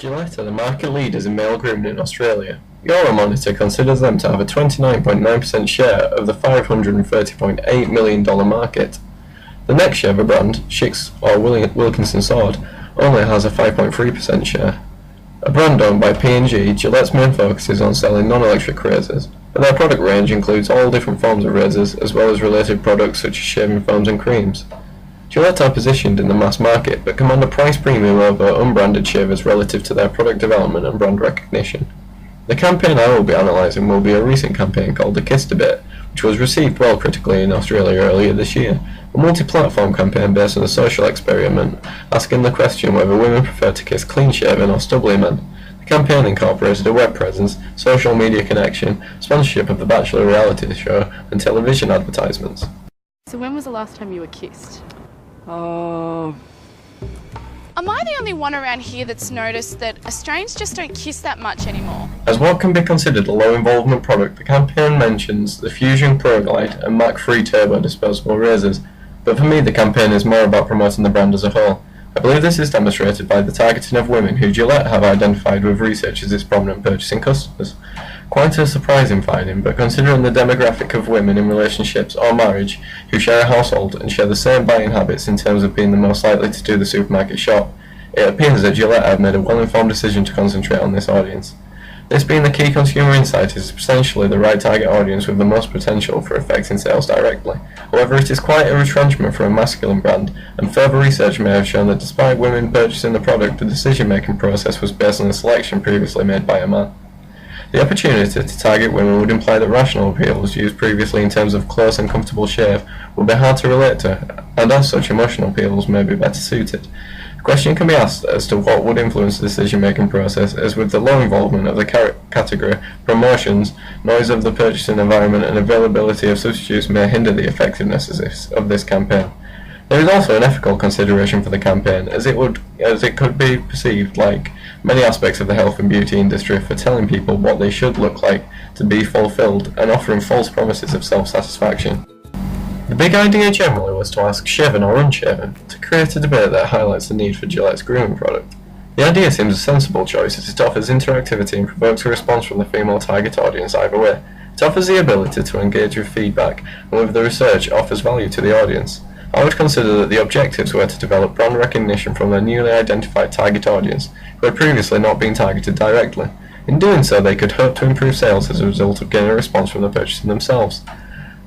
Gillette are the market leaders in male grooming in Australia. Euromonitor considers them to have a 29.9% share of the $530.8 million market. The next shaver brand, Schick's or Wilkinson Sword, only has a 5.3% share. A brand owned by P&G, Gillette's main focus is on selling non-electric razors, but their product range includes all different forms of razors as well as related products such as shaving foams and creams. Gillette are positioned in the mass market but command a price premium over unbranded shavers relative to their product development and brand recognition. The campaign I will be analysing will be a recent campaign called The Kiss Debate, which was received well critically in Australia earlier this year, a multi-platform campaign based on a social experiment asking the question whether women prefer to kiss clean-shaven or stubbly men. The campaign incorporated a web presence, social media connection, sponsorship of the Bachelor reality show, and television advertisements. So when was the last time you were kissed? Am I the only one around here that's noticed that Australians just don't kiss that much anymore? As what can be considered a low-involvement product, the campaign mentions the Fusion Pro Glide and Mach 3 Turbo disposable razors, but for me the campaign is more about promoting the brand as a whole. I believe this is demonstrated by the targeting of women who Gillette have identified with research as its prominent purchasing customers. Quite a surprising finding, but considering the demographic of women in relationships or marriage who share a household and share the same buying habits in terms of being the most likely to do the supermarket shop, it appears that Gillette have made a well-informed decision to concentrate on this audience. This being the key consumer insight is potentially the right target audience with the most potential for affecting sales directly. However, it is quite a retrenchment for a masculine brand, and further research may have shown that despite women purchasing the product, the decision-making process was based on a selection previously made by a man. The opportunity to target women would imply that rational appeals used previously in terms of close and comfortable shave would be hard to relate to, and as such emotional appeals may be better suited. The question can be asked as to what would influence the decision-making process, as with the low involvement of the category, promotions, noise of the purchasing environment and availability of substitutes may hinder the effectiveness of this campaign. There is also an ethical consideration for the campaign, as it could be perceived, like many aspects of the health and beauty industry, for telling people what they should look like to be fulfilled and offering false promises of self-satisfaction. The big idea generally was to ask shaven or unshaven, to create a debate that highlights the need for Gillette's grooming product. The idea seems a sensible choice as it offers interactivity and provokes a response from the female target audience either way. It offers the ability to engage with feedback, and with the research offers value to the audience. I would consider that the objectives were to develop brand recognition from their newly identified target audience, who had previously not been targeted directly. In doing so, they could hope to improve sales as a result of gaining a response from the purchasers themselves.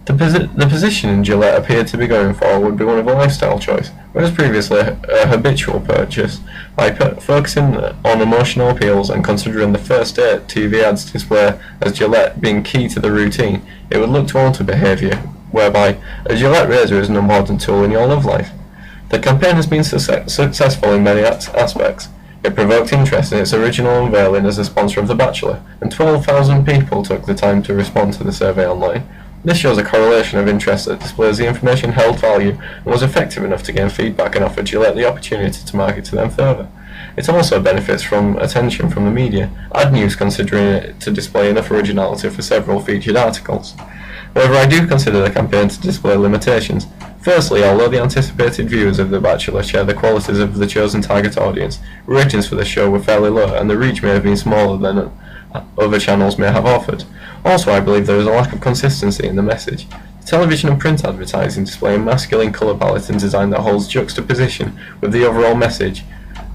The position Gillette appeared to be going for would be one of a lifestyle choice, whereas previously a habitual purchase. By focusing on emotional appeals and considering the first date TV ads display as Gillette being key to the routine, it would look to alter behaviour, whereby a Gillette razor is an important tool in your love life. The campaign has been successful in many aspects. It provoked interest in its original unveiling as a sponsor of The Bachelor, and 12,000 people took the time to respond to the survey online. This shows a correlation of interest that displays the information held value and was effective enough to gain feedback and offer Gillette the opportunity to market to them further. It also benefits from attention from the media, Ad News considering it to display enough originality for several featured articles. However, I do consider the campaign to display limitations. Firstly, although the anticipated viewers of The Bachelor share the qualities of the chosen target audience, ratings for the show were fairly low and the reach may have been smaller than other channels may have offered. Also, I believe there is a lack of consistency in the message. The television and print advertising display a masculine colour palette and design that holds juxtaposition with the overall message,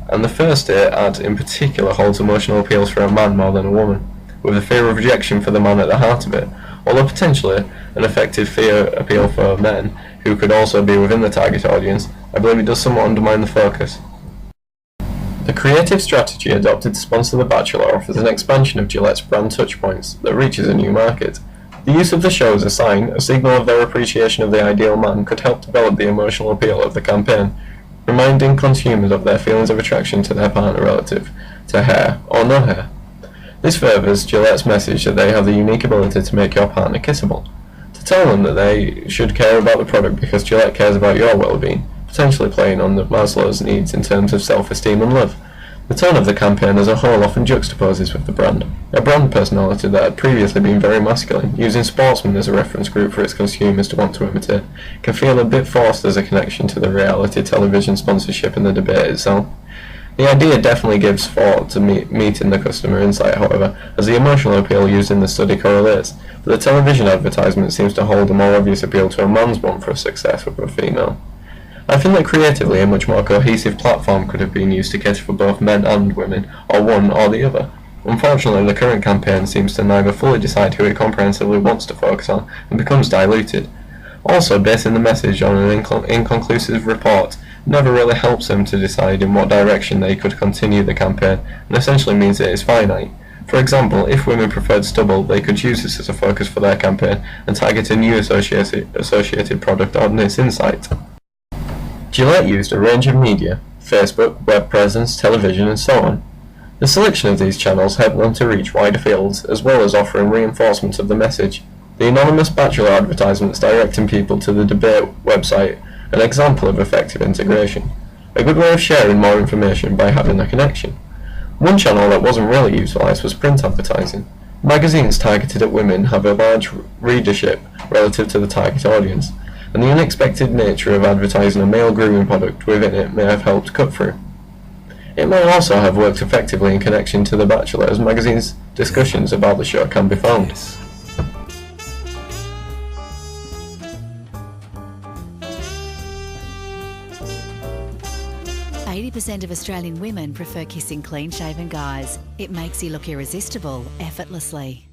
and the first date ad in particular holds emotional appeals for a man more than a woman, with the fear of rejection for the man at the heart of it. Although potentially an effective fear appeal for men who could also be within the target audience, I believe it does somewhat undermine the focus. The creative strategy adopted to sponsor The Bachelor offers an expansion of Gillette's brand touchpoints that reaches a new market. The use of the show as a sign, a signal of their appreciation of the ideal man, could help develop the emotional appeal of the campaign, reminding consumers of their feelings of attraction to their partner relative to hair or no hair. This furthers Gillette's message that they have the unique ability to make your partner kissable, to tell them that they should care about the product because Gillette cares about your well-being, potentially playing on the Maslow's needs in terms of self-esteem and love. The tone of the campaign as a whole often juxtaposes with the brand, a brand personality that had previously been very masculine, using sportsmen as a reference group for its consumers to want to imitate, can feel a bit forced as a connection to the reality television sponsorship and the debate itself. The idea definitely gives thought to meeting the customer insight, however, as the emotional appeal used in the study correlates, but the television advertisement seems to hold a more obvious appeal to a man's want for success with a female. I think that creatively a much more cohesive platform could have been used to cater for both men and women, or one or the other. Unfortunately, the current campaign seems to neither fully decide who it comprehensively wants to focus on, and becomes diluted. Also, basing the message on an inconclusive report never really helps them to decide in what direction they could continue the campaign, and essentially means it is finite. For example, if women preferred stubble, they could use this as a focus for their campaign and target a new associated product on its insight. Gillette used a range of media: Facebook, web presence, television, and so on. The selection of these channels helped them to reach wider fields, as well as offering reinforcement of the message. The anonymous bachelor advertisements directing people to the debate website, an example of effective integration. A good way of sharing more information by having a connection. One channel that wasn't really utilised was print advertising. Magazines targeted at women have a large readership relative to the target audience, and the unexpected nature of advertising a male grooming product within it may have helped cut through. It may also have worked effectively in connection to The Bachelor, as magazines' discussions about the show can be found. 80% of Australian women prefer kissing clean-shaven guys. It makes you look irresistible effortlessly.